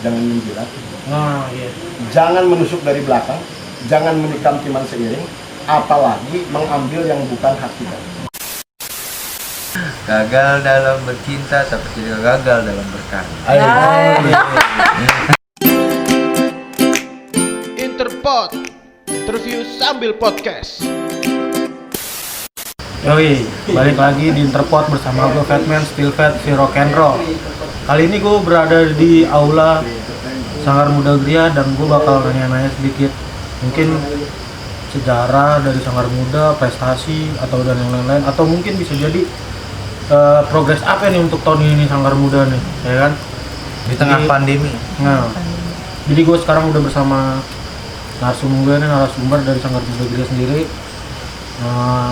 jangan menjilat, Iya. jangan menusuk dari belakang, jangan menikam timan seiring, apalagi mengambil yang bukan hak kita. Gagal dalam bercinta tapi tidak gagal dalam berkarya. Ayo. Interpod, interview sambil podcast. Yoi, balik lagi di Interpod bersama gue Fatman, Still Fat, si Rock and Roll. Kali ini gue berada di aula Sanggar Muda Gria dan gue bakal nanya-nanya sedikit mungkin sejarah dari Sanggar Muda, prestasi atau dan yang lain-lain, atau mungkin bisa jadi progres apa nih untuk tahun ini Sanggar Muda nih, ya kan? Di tengah pandemi. Nah, jadi gue sekarang udah bersama narasumber dari Sanggar Muda Gria sendiri.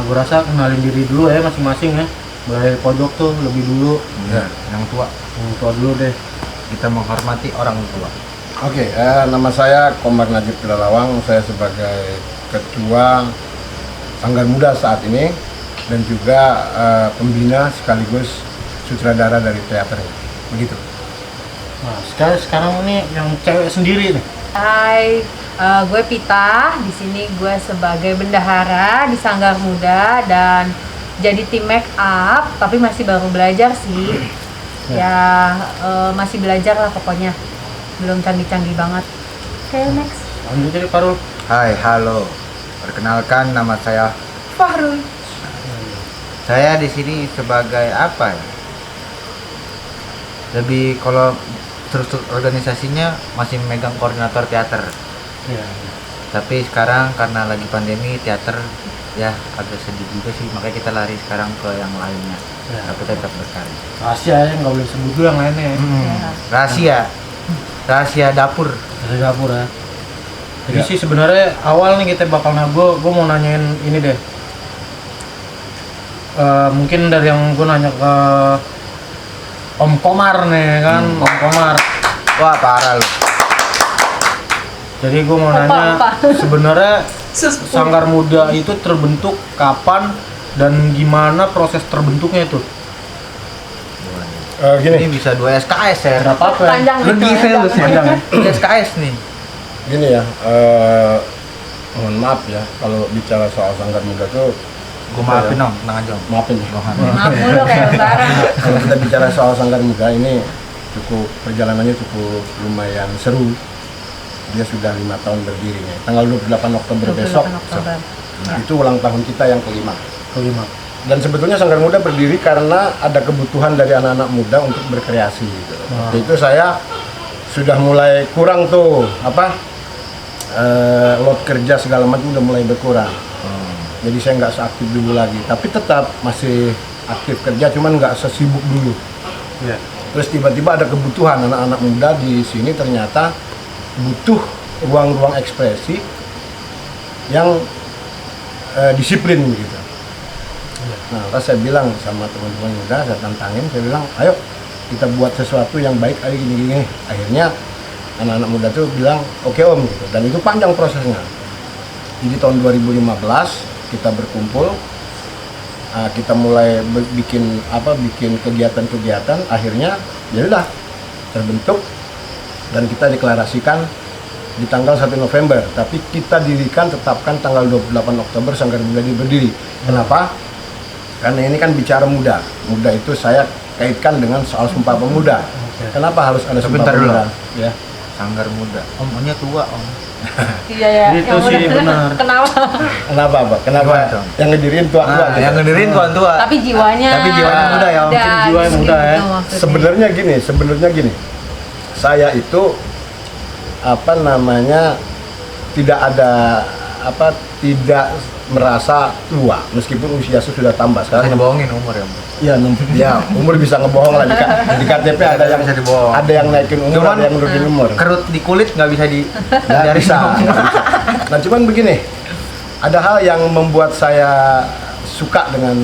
Gue rasa kenalin diri dulu ya masing-masing ya. Dari pojok tuh lebih dulu. Ya, yang tua. Yang tua dulu deh. Kita menghormati orang tua. Oke, nama saya Komar Najib Pilalawang. Saya sebagai ketua Sanggar Muda saat ini dan juga pembina sekaligus sutradara dari teaternya. Begitu. Nah, sekarang ini yang cewek sendiri nih. Hai, gue Pita. Di sini gue sebagai bendahara di Sanggar Muda dan jadi tim make up, tapi masih baru belajar sih. Masih belajar lah pokoknya. Belum canggih-canggih banget. Oke, next. Lanjut jadi Farul. Hai, halo. Perkenalkan, nama saya Fahrul. Saya di sini sebagai apa ya? Lebih kalau struktur organisasinya masih megang koordinator teater. Iya. Tapi sekarang karena lagi pandemi teater ya agak sedih juga sih, makanya kita lari sekarang ke yang lainnya. Ya. Tapi tetap berkarya. Rahasia ya, nggak boleh sebut dulu yang lainnya ya. Rahasia dapur. Dari dapur ya. Jadi sih sebenarnya awal nih kita bakal gue mau nanyain ini deh. Mungkin dari yang gue nanya ke Om Komar nih kan, Om Komar. Wah, parah lu. Jadi gue mau nanya sebenarnya Sanggar Muda itu terbentuk kapan dan gimana proses terbentuknya itu? Ini bisa 2 SKS ya. Berapa apa? Panjang Lu gitu, gila lu panjang ya? 2 SKS nih. Gini ya, mohon maaf ya kalau bicara soal Sanggar Muda tuh Gue maafin dong, tenang aja. maafin ya. Maaf mulu kayak lebaran. Kalau kita bicara soal Sanggar Muda ini perjalanannya cukup lumayan seru. Dia sudah 5 tahun berdiri ya. Tanggal 28 Oktober 28 besok. Oktober. Itu ulang tahun kita yang kelima. Kelima. Dan sebetulnya Sanggar Muda berdiri karena ada kebutuhan dari anak-anak muda untuk berkreasi gitu. Waktu itu saya sudah mulai kurang tuh load kerja segala macam udah mulai berkurang. Jadi saya nggak seaktif dulu lagi, tapi tetap masih aktif kerja, cuman nggak sesibuk dulu. Iya. Terus tiba-tiba ada kebutuhan anak-anak muda di sini ternyata butuh ruang-ruang ekspresi yang disiplin gitu. Nah, terus saya bilang sama teman-teman muda, saya tantangin, saya bilang, ayo kita buat sesuatu yang baik kali gini-gini. Akhirnya anak-anak muda tuh bilang, oke om gitu. Dan itu panjang prosesnya. Jadi tahun 2015 kita berkumpul, kita mulai bikin kegiatan-kegiatan, akhirnya ya udah terbentuk dan kita deklarasikan di tanggal 1 November, tapi kita tetapkan tanggal 28 Oktober Sanggar Muda berdiri. Kenapa? Karena ini kan bicara muda itu saya kaitkan dengan soal Sumpah Pemuda. Kenapa harus ada Sumpah Pemuda? Ya. Sanggar Muda. Omnya tua, Om. Iya ya. Itu sih benar. Kenapa? Kenapa, Pak? Kenapa? Gimana, Yang ngedirin tua-tua. gitu? Yang ngedirin tua. Tapi jiwanya muda ya, Om. Jiwa yang muda ya. Sebenarnya gini. Saya itu tidak merasa tua meskipun usia sudah tambah sekarang. Hanya bohongin umur ya, Om. Ya, umur bisa ngebohong lah di KTP ada yang bisa dibohong. ada yang naikin umur, Cuman, ada yang nurunin umur. Kerut di kulit nggak bisa Nggak bisa. Nah, cuman begini, ada hal yang membuat saya suka dengan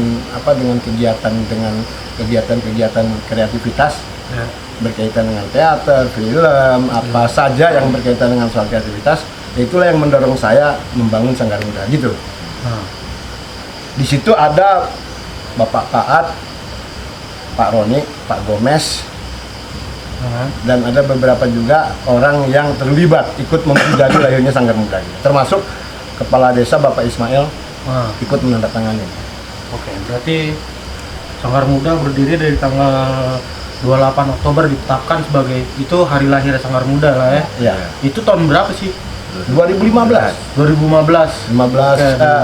kegiatan kreativitas berkaitan dengan teater, film, apa saja yang berkaitan dengan soal kreativitas. Itulah yang mendorong saya membangun Sanggar Muda gitu. Di situ ada Bapak Paat, Pak Roni, Pak Gomez, dan ada beberapa juga orang yang terlibat ikut memperjadi lahirnya Sanggar Muda gitu. Termasuk Kepala Desa Bapak Ismail ikut menandatangani. Oke, berarti Sanggar Muda berdiri dari tanggal 28 Oktober ditetapkan sebagai itu hari lahir Sanggar Muda lah ya. Ya. Itu tahun berapa sih? 2015. 2015.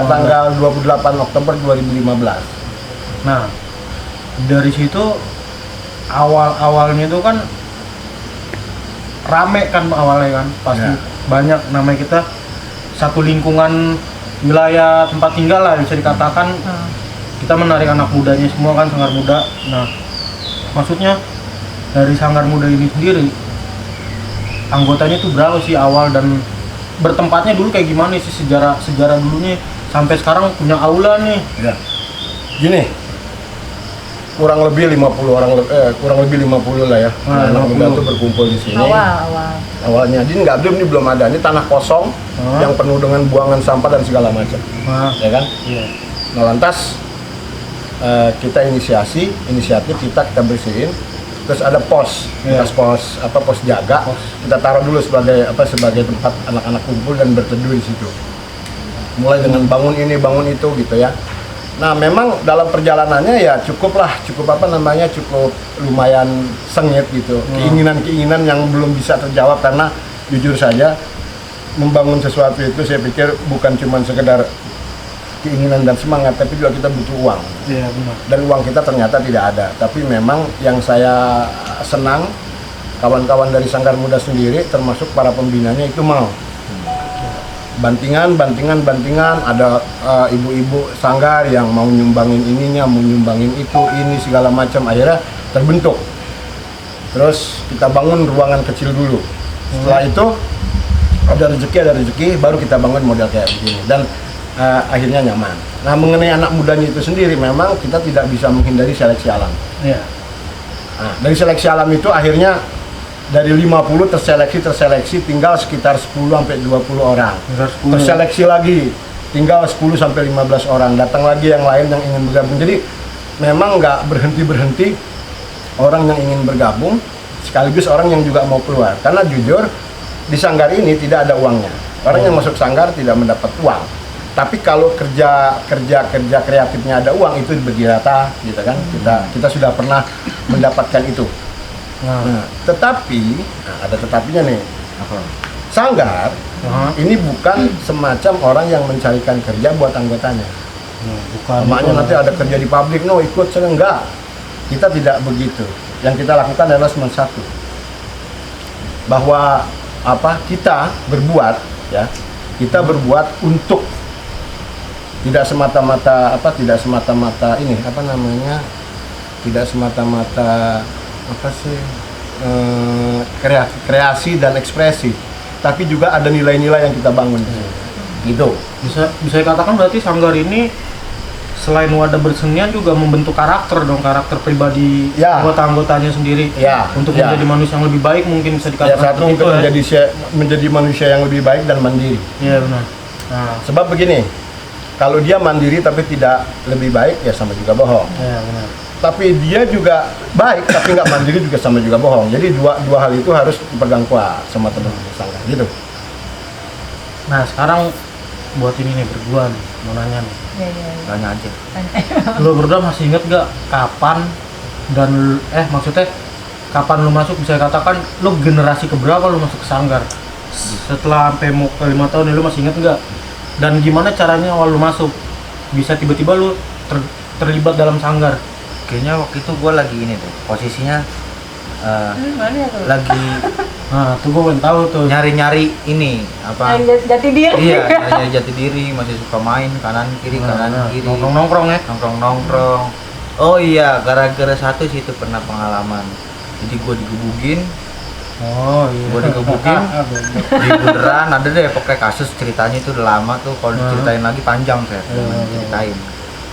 Tanggal 28 Oktober 2015. Nah, dari situ awalnya itu kan rame kan awalnya kan, pasti Ya. banyak namanya kita satu lingkungan wilayah tempat tinggal lah bisa dikatakan. Kita menarik anak mudanya semua kan, Sanggar Muda. Nah, maksudnya dari Sanggar Muda ini sendiri anggotanya tuh berapa sih awal dan bertempatnya dulu kayak gimana sih sejarah dulunya sampai sekarang punya aula nih. Ya. Gini, kurang lebih 50 lah ya. Anak muda 50. tuh berkumpul di sini. Awal. Awalnya ini belum ada. Ini tanah kosong yang penuh dengan buangan sampah dan segala macam. Ya kan? Iya. Nah, lantas kita inisiatif kita bersihin. Terus ada pos, pos jaga. Kita taruh dulu sebagai tempat anak-anak kumpul dan berteduh di situ. Mulai dengan bangun ini, bangun itu gitu ya. Nah, memang dalam perjalanannya ya cukup lumayan sengit gitu. Keinginan-keinginan yang belum bisa terjawab karena jujur saja membangun sesuatu itu saya pikir bukan cuma sekedar keinginan dan semangat, tapi juga kita butuh uang. Iya, benar. Dan uang kita ternyata tidak ada. Tapi memang yang saya senang kawan-kawan dari Sanggar Muda sendiri termasuk para pembinanya itu mau bantingan, ada ibu-ibu sanggar yang mau nyumbangin ininya, mau nyumbangin itu, ini segala macam, akhirnya terbentuk. Terus kita bangun ruangan kecil dulu. Setelah itu ada rezeki, baru kita bangun model kayak begini dan akhirnya nyaman. Nah, mengenai anak mudanya itu sendiri, memang kita tidak bisa menghindari seleksi alam. Iya. Nah, dari seleksi alam itu akhirnya dari 50 terseleksi tinggal sekitar 10-20 orang. Terseleksi lagi tinggal 10-15 orang. Datang lagi yang lain yang ingin bergabung. Jadi memang nggak berhenti orang yang ingin bergabung, sekaligus orang yang juga mau keluar. Karena jujur di sanggar ini tidak ada uangnya. Orang yang masuk sanggar tidak mendapat uang. Tapi kalau kerja kreatifnya ada uang, itu dibagi rata gitu kan. Kita sudah pernah mendapatkan itu. Nah, tetapi ada tetapinya nih. Sanggar ini bukan semacam orang yang mencarikan kerja buat anggotanya. Makanya nanti ada kerja di pabrik, ikut saya enggak. Kita tidak begitu. Yang kita lakukan adalah cuma satu. Bahwa kita berbuat ya. Kita berbuat untuk tidak semata-mata kreasi dan ekspresi, tapi juga ada nilai-nilai yang kita bangun gitu. Bisa dikatakan berarti sanggar ini selain wadah bersenian juga membentuk karakter pribadi anggota-anggotanya sendiri untuk menjadi manusia yang lebih baik, mungkin bisa dikatakan satu untuk menjadi manusia yang lebih baik dan mandiri. Iya, benar. Nah, sebab begini, kalau dia mandiri tapi tidak lebih baik, ya sama juga bohong. Iya, benar. Tapi dia juga baik tapi nggak mandiri, juga sama juga bohong. Jadi dua hal itu harus dipegang kuat sama teman-teman sanggar gitu. Nah, sekarang buat ini nih berdua nih, mau nanya nih. Tanya aja. Lo berdua masih inget gak kapan dan maksudnya kapan lo masuk, bisa katakan lo generasi keberapa lo masuk ke sanggar? Setelah sampai mau ke 5 tahun lo masih inget gak? Dan gimana caranya awal lu masuk? Bisa tiba-tiba lu terlibat dalam sanggar? Kayaknya waktu itu gue lagi ini tuh, posisinya lagi tuh gue pengen tahu tuh. nyari-nyari ini Jati diri. Iya, nyari jati diri, masih suka main kanan kiri. Nongkrong ya? Nongkrong. Oh iya, gara-gara satu sih itu pernah pengalaman. Jadi gue digebukin. Oh iya. Gue digebukin di bundaran, ada deh pokoknya kasus ceritanya itu udah lama tuh, kalau diceritain lagi panjang saya ceritain.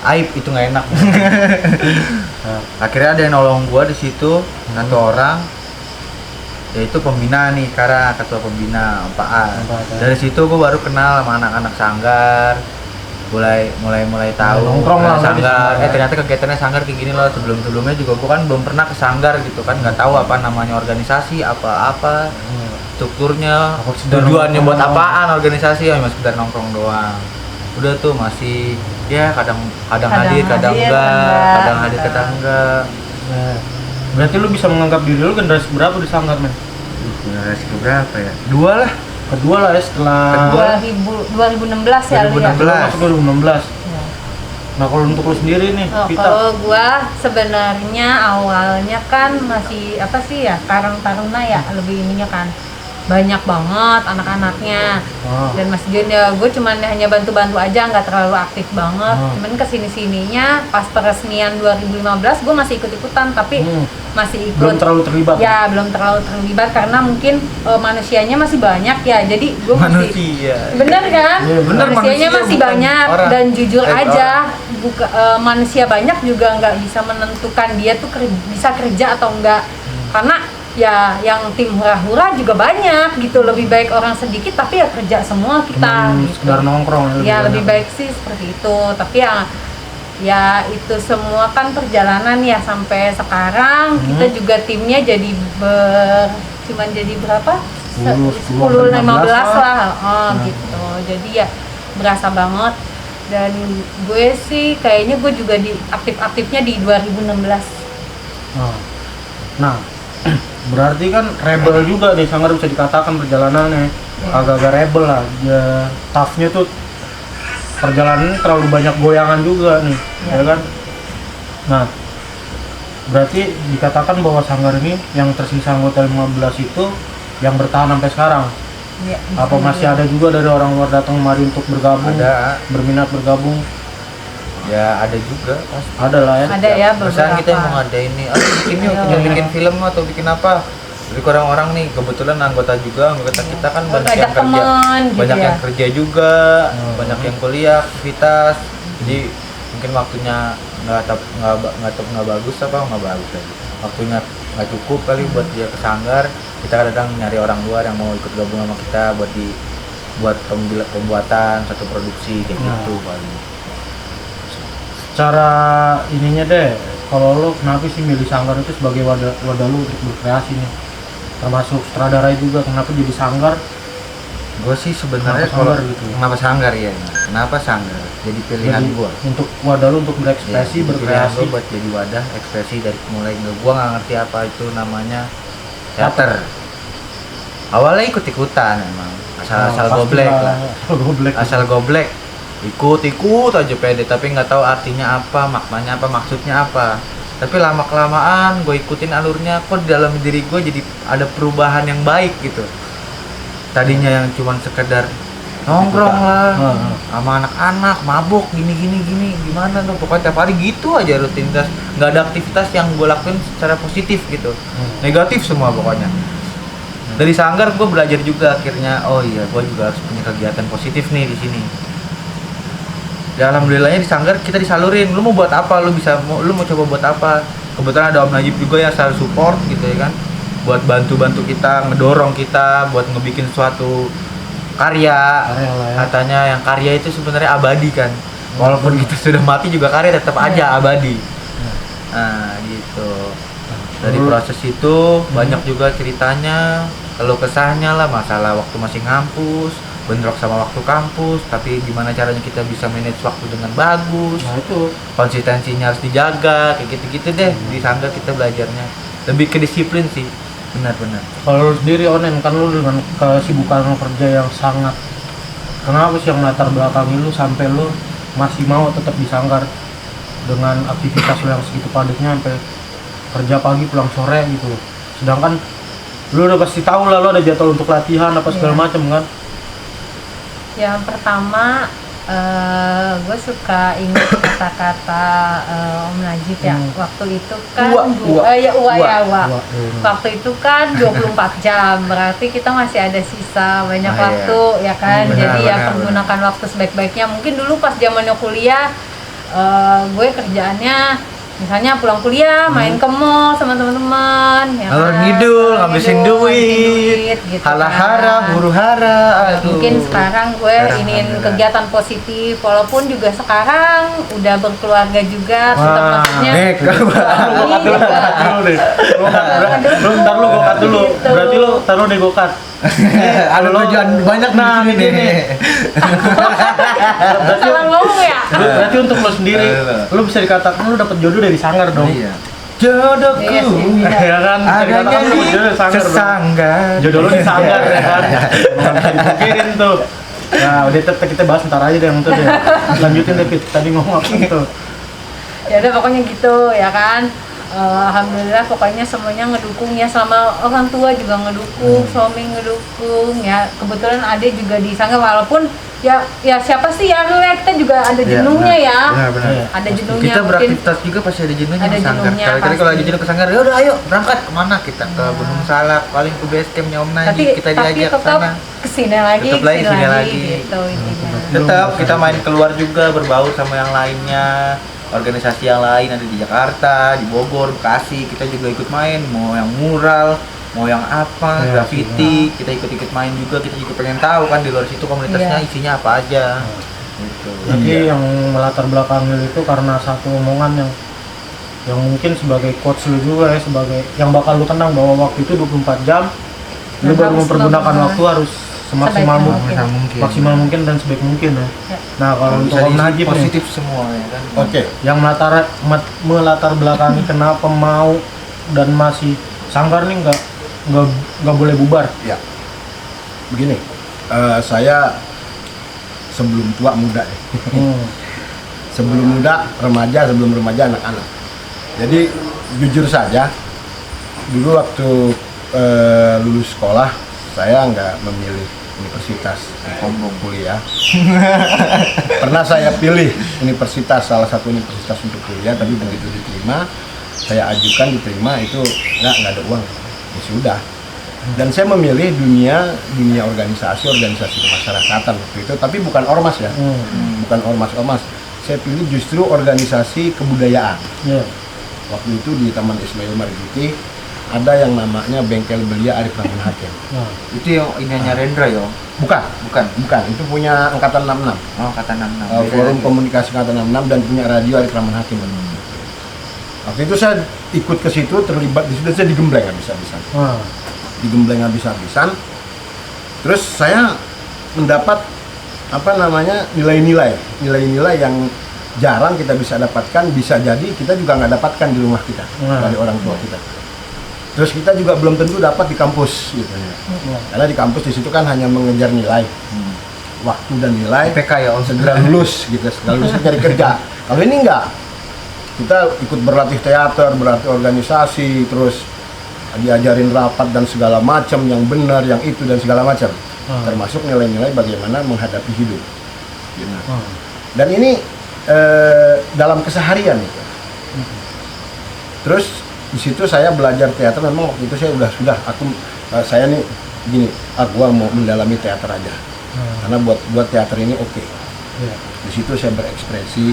Aib itu nggak enak. Akhirnya ada yang nolong gue di situ, satu orang, yaitu pembina nih, ketua pembina Pak A. Dari situ gue baru kenal sama anak-anak sanggar, mulai tahu nongkrong lah, sanggar. di sanggar. Ternyata kegiatannya sanggar kayak gini loh. Sebelumnya juga gue kan belum pernah ke sanggar gitu kan, nggak tahu apa namanya organisasi, apa strukturnya, Apa sekedar tujuannya buat nongkrong. apaan organisasi, ya cuma sekedar nongkrong doang. Udah tuh masih ya kadang hadir, kadang enggak, kadang hadir, kadang enggak. Nah, berarti lu bisa menganggap diri lu generasi berapa di sanggar, men? Generasi berapa ya? Dua lah. Kedua lah ya setelah Kedua. 2016 ya, Lia. 2016. masuk 2016. Ya. Nah, kalau untuk lu sendiri nih, Oh, kita kalau gua sebenarnya awalnya kan masih apa sih ya, Karang Taruna ya, lebih ininya kan banyak banget anak-anaknya. Dan Mas Jun ya, gue cuman hanya bantu-bantu aja, nggak terlalu aktif banget. Cuman kesini-sininya pas peresmian 2015 gue masih ikut-ikutan, tapi masih ikut. belum terlalu terlibat. Ya, belum terlalu terlibat karena mungkin manusianya masih banyak ya. Jadi gue masih Manusia. bener kan? Iya, bener, Manusianya manusia, masih bukan banyak orang. dan jujur aja Orang. manusia banyak juga nggak bisa menentukan dia tuh bisa kerja atau enggak. Karena ya yang tim hura-hura juga banyak gitu, lebih baik orang sedikit tapi ya kerja semua kita Cuman gitu. sekedar nongkrong Ya lebih banyak. baik sih seperti itu, tapi ya itu semua kan perjalanan ya sampai sekarang. Kita juga timnya jadi cuman jadi berapa? 10 15 lah. Gitu. Jadi ya berasa banget, dan gue sih kayaknya gue juga di aktif-aktifnya di 2016. Nah, berarti kan rebel juga nih sanggar, bisa dikatakan perjalanannya agak-agak rebel lah. Ya, toughnya tuh perjalanannya terlalu banyak goyangan juga nih, ya kan? Nah, berarti dikatakan bahwa sanggar ini yang tersisa anggota 15 itu yang bertahan sampai sekarang. Ya, Apa masih ada juga dari orang luar datang kemari untuk bergabung, Ada. berminat bergabung? Ya ada juga pasti. Ada lah ya. Ada ya Misalnya beberapa. kita mau ngadain nih, bikin yuk, Ayo. kita bikin film atau bikin apa. Jadi orang-orang nih kebetulan anggota kita kan banyak Ngajak yang kerja, teman gitu banyak ya. yang kerja juga, banyak yang kuliah, aktivitas. Jadi mungkin waktunya nggak bagus apa nggak bagus lagi. Waktunya nggak cukup kali buat dia ke sanggar. Kita kadang nyari orang luar yang mau ikut gabung sama kita buat pembuatan satu produksi kayak Nah. gitu paling. Cara ininya deh, kalau lo kenapa sih milih sanggar itu sebagai wadah lo untuk berkreasi nih, termasuk sutradara juga, kenapa jadi sanggar? Gue sih sebenarnya Kenapa kalau sanggar gitu? kenapa sanggar ya? Kenapa sanggar? Jadi pilihan Jadi, gue. untuk wadah lo untuk berekspresi, berkreasi. Gue buat jadi wadah ekspresi dari mulai gue nggak ngerti apa itu namanya teater. Awalnya ikut-ikutan emang, asal goblek lah, Asal goblek. asal goblek. Ikut aja pede, tapi nggak tahu artinya apa, maknanya apa, maksudnya apa. Tapi lama kelamaan gue ikutin alurnya, kok di dalam diri gue jadi ada perubahan yang baik gitu. Tadinya yang cuman sekedar nongkrong lah sama anak-anak, mabuk gini gimana tuh, pokoknya tiap hari gitu aja rutinitas, nggak ada aktivitas yang gue lakuin secara positif gitu, negatif semua pokoknya. Dari sanggar gue belajar juga akhirnya, oh iya gue juga harus punya kegiatan positif nih di sini. Ya alhamdulillahnya di sanggar kita disalurin, lu mau buat apa, lu mau coba buat apa. Kebetulan ada Om Najib juga yang selalu support gitu ya kan, buat bantu kita, ngedorong kita buat ngebikin suatu karya lah ya. Katanya yang karya itu sebenarnya abadi kan, walaupun kita sudah mati juga karya tetap aja abadi. Nah gitu, dari proses itu banyak juga ceritanya, kalau kesahnya lah, masalah waktu masih ngampus, bentrok sama waktu kampus, tapi gimana caranya kita bisa manage waktu dengan bagus, Nah itu konsistensinya harus dijaga, kayak gitu-gitu deh. Di sanggar kita belajarnya lebih ke disiplin sih, benar-benar. kalau lu sendiri Onen, kan lu dengan kesibukan lu kerja yang sangat, kenapa sih yang latar belakangi lu sampai lu masih mau tetap di sanggar dengan aktivitas lu yang segitu padatnya, sampai kerja pagi pulang sore gitu loh. Sedangkan lu udah pasti tahu lah lu ada jadwal untuk latihan apa segala Iya. macam kan. Yang pertama, gue suka ingat kata-kata Om Najib ya. Waktu itu kan Uwa. Waktu itu kan 24 jam, berarti kita masih ada sisa banyak Ah, waktu ya kan. Benar, Jadi ya benar, pergunakan waktu sebaik-baiknya. Mungkin dulu pas zamannya kuliah, gue kerjaannya Misalnya pulang kuliah, main ke mall sama teman-teman, ya Ngalor kan? ngidul, Ngalor ngabisin ngidul, duit, gitu hara-hara, kan. huru-hara, aduh. Mungkin sekarang gue Sekarang iniin alhamdulillah. kegiatan positif, walaupun juga sekarang udah berkeluarga juga, tetap Wah, maksudnya. Neka Lu cut dulu deh. Lu ntar lu gokat dulu. Gitu. Berarti lu taruh nih gokat. Ada tujuan banyak Nah, di sini ini. nih. Berarti Salah ngomong ya. berarti untuk lu sendiri, lu bisa dikatakan lu dapet jodoh dari sanggar dong. Iya. Jodohku. Iya sih. Ya kan, bisa dikatakan lu dapet jodoh dari sanggar dong. sanggar. Jodoh lu di sanggar ya kan. Bukan bisa dipikirin tuh. Nah, udah kita bahas ntar aja deh yang itu deh. Lanjutin deh, Fit. Tadi ngomong apa tuh? Ya udah pokoknya gitu ya kan. Alhamdulillah pokoknya semuanya ngedukung ya, selama orang tua juga ngedukung, suami ngedukung ya. Kebetulan Ade juga di sana, walaupun ya siapa sih yang kita juga ada jenuhnya ya. Benar. Iya. Ada jenuhnya Kita mungkin. beraktivitas juga pasti ada jenuhnya Ada di sanggar. jenuhnya Kali-kali kalau lagi pasti. jenuh ke sanggar, ya udah ayo berangkat kemana kita ke Gunung Salak, paling ke base campnya Om Najib, kita tapi diajak ke tetap sana. kesini lagi, Tetap lagi, kesini kesini lagi lagi. gitu intinya. Tetap kita main keluar juga, berbaur sama yang lainnya. Organisasi yang lain ada di Jakarta, di Bogor, Bekasi, kita juga ikut main. Mau yang mural, mau yang apa, Ya, graffiti, kita ikut main juga. Kita juga pengen tahu kan di luar situ komunitasnya Iya. isinya apa aja. Gitu. Tapi yang melatar belakang lu itu karena satu omongan yang mungkin sebagai coach lu juga ya, sebagai yang bakal lu kenang bahwa waktu itu 24 jam lu Dan baru harus mempergunakan melakukan waktu harus semaksimal sebaik mungkin, mungkin. maksimal mungkin dan sebaik mungkin ya. Ya. Nah kalau untuk bisa Om diisi Najib nih, positif semua ya kan. Oke. yang melatar belakangi kenapa mau dan masih sanggar nih nggak boleh bubar. Ya, begini, saya sebelum tua muda ya. Sebelum muda remaja, sebelum remaja anak-anak. Jadi jujur saja, dulu waktu lulus sekolah saya nggak memilih universitas untuk kuliah. Pernah saya pilih universitas, salah satu universitas untuk kuliah, tapi begitu diterima, saya ajukan diterima itu nggak ada uang, ya sudah. Dan saya memilih dunia organisasi kemasyarakatan waktu itu, tapi bukan ormas ya, bukan ormas. Saya pilih justru organisasi kebudayaan. Iya. Waktu itu di Taman Ismail Marzuki ada yang namanya Bengkel Belia Arif Rahman Hakim. Nah, Itu yang ininya Rendra yo. Bukan, Bukan. itu punya angkatan 66. Oh, kata 66. Forum Komunikasi Angkatan 66 dan punya radio Arif Rahman Hakim. Waktu itu saya ikut ke situ, terlibat di situ, saya digembleng habis-habisan. nah, Digembleng habis-habisan. Terus saya mendapat nilai-nilai yang jarang kita bisa dapatkan, bisa jadi kita juga nggak dapatkan di rumah kita dari orang tua kita. Terus kita juga belum tentu dapat di kampus gitu ya. Karena di kampus di situ kan hanya mengejar nilai, waktu dan nilai, PK ya Om. segera lulus gitu, segera lulus cari kerja. Kalau ini enggak, kita ikut berlatih teater, berlatih organisasi, terus diajarin rapat dan segala macam, yang benar, yang itu dan segala macam. Termasuk nilai-nilai bagaimana menghadapi hidup. Gitu. Dan ini dalam keseharian itu. Terus di situ saya belajar teater. Memang waktu itu saya saya nih gini, gua mau mendalami teater aja. Karena buat teater ini oke. iya. Di situ saya berekspresi,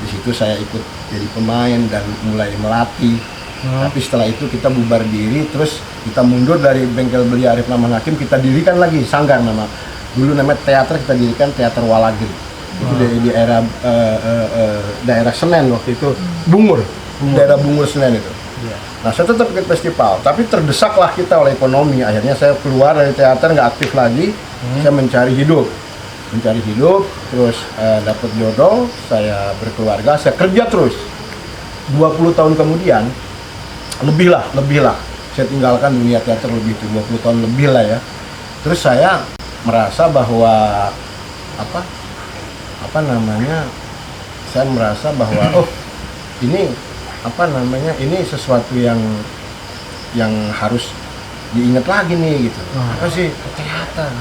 di situ saya ikut jadi pemain dan mulai melatih. Tapi setelah itu kita bubar diri, terus kita mundur dari Bengkel Belia Arif Rahman Hakim, kita dirikan lagi sanggar dulu namanya teater, kita dirikan Teater Walagri. Itu di era daerah Senen waktu itu, Bungur, daerah Bungur Senen itu. Iya. Nah, saya tetap ikut festival, tapi terdesaklah kita oleh ekonomi. Akhirnya saya keluar dari teater, nggak aktif lagi. Saya mencari hidup, terus dapat jodoh, saya berkeluarga, saya kerja terus. 20 tahun kemudian, lebih lah. Saya tinggalkan dunia teater lebih itu 20 tahun lebih lah ya. Terus saya merasa bahwa saya merasa bahwa ini sesuatu yang harus diingat lagi nih gitu. Apa sih teater?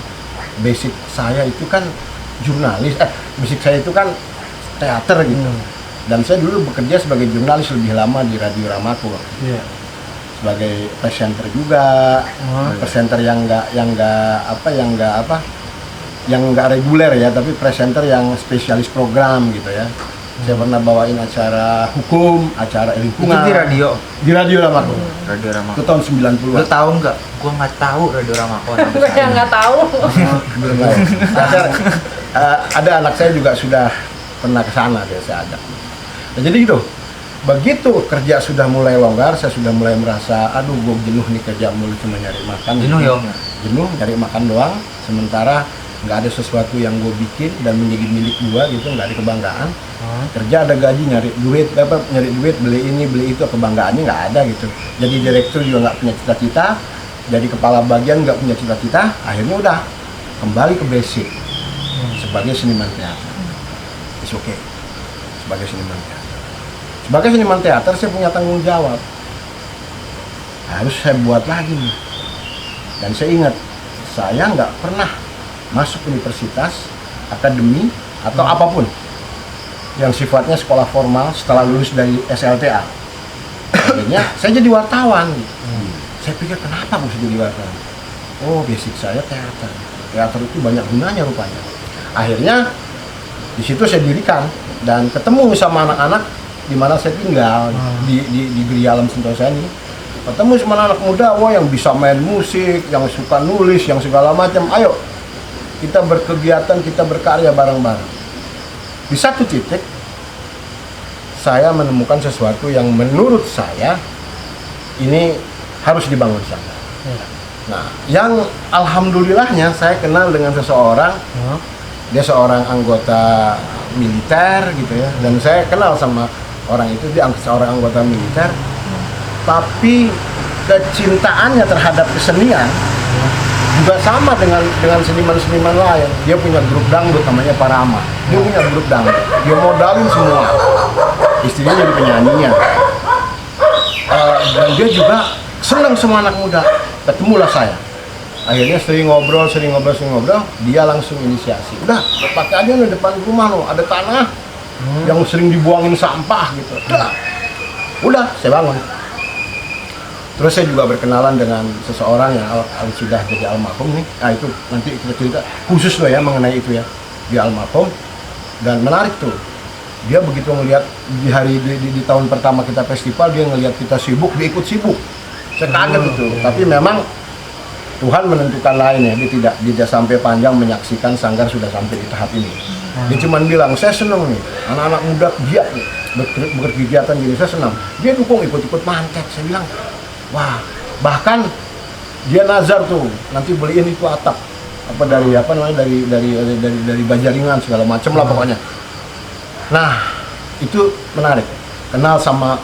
Basic saya itu kan jurnalis, basic saya itu kan teater gitu. Dan saya dulu bekerja sebagai jurnalis lebih lama di Radio Ramaku. Iya. Sebagai presenter juga, presenter yang nggak reguler ya, tapi presenter yang spesialis program gitu ya. Saya pernah bawain acara hukum, acara Itu lingkungan. di radio. Di radio Ramakon. Radio Ramakon. Itu tahun 90-an. Lu tahu nggak? Gua nggak tahu Radio Ramakon. sampai Gue yang sekarang. nggak tahu. Belum tahu. Ada anak saya juga sudah pernah ke sana, dia saya ajak. Nah, jadi gitu. Begitu kerja sudah mulai longgar, saya sudah mulai merasa, aduh gue jenuh nih kerja mulu cuma nyari makan. Jenuh ya Om? Jenuh nyari makan doang. Sementara nggak ada sesuatu yang gue bikin dan menjadi milik gue gitu, nggak ada kebanggaan. Kerja ada gaji, nyari duit, beli ini beli itu, kebanggaannya nggak ada gitu. Jadi direktur juga nggak punya cita-cita, jadi kepala bagian nggak punya cita-cita. Akhirnya udah kembali ke basic sebagai seniman teater. It's okay. Sebagai seniman teater. Sebagai seniman teater saya punya tanggung jawab. Harus saya buat lagi nih. Dan saya ingat, saya nggak pernah masuk universitas, akademi atau apapun yang sifatnya sekolah formal setelah lulus dari SLTA. Akhirnya saya jadi wartawan. Saya pikir kenapa bisa jadi wartawan? Oh, basic saya teater. Teater itu banyak gunanya rupanya. Akhirnya di situ saya dirikan dan ketemu sama anak-anak di mana saya tinggal di Gria Alam Sentosa ini. Ketemu sama anak muda, wah yang bisa main musik, yang suka nulis, yang segala macam. Ayo kita berkegiatan, kita berkarya bareng-bareng. Di satu titik saya menemukan sesuatu yang menurut saya ini harus dibangun sana. Nah, yang alhamdulillahnya saya kenal dengan seseorang. Dia seorang anggota militer gitu ya, dan saya kenal sama orang itu, dia seorang anggota militer, tapi kecintaannya terhadap kesenian juga sama dengan seniman-seniman lain. Dia punya grup dangdut namanya Parama. Dia punya grup dangdut. Dia modalin semua. Istrinya jadi penyanyinya. Dan dia juga senang sama anak muda. Ketemulah saya. Akhirnya sering ngobrol, dia langsung inisiasi. Udah, pakai aja di depan rumah lo, ada tanah yang sering dibuangin sampah gitu. Udah, saya bangun. Terus saya juga berkenalan dengan seseorang yang sudah jadi almarhum nih. Nah itu nanti kita cerita khusus loh ya mengenai itu ya. Dia almarhum dan menarik tuh. Dia begitu ngelihat di tahun pertama kita festival, dia ngelihat kita sibuk, dia ikut sibuk. Saya kaget itu. Tapi memang Tuhan menentukan lain ya, dia tidak sampai panjang menyaksikan Sanggar sudah sampai di tahap ini. Dia cuma bilang, saya senang nih, anak-anak muda giat nih, berkegiatan gini, saya senang. Dia dukung ikut-ikut mantek, saya bilang, wah, bahkan dia nazar tuh, nanti beliin itu atap, dari Bajaringan segala macam lah pokoknya. Nah, itu menarik, kenal sama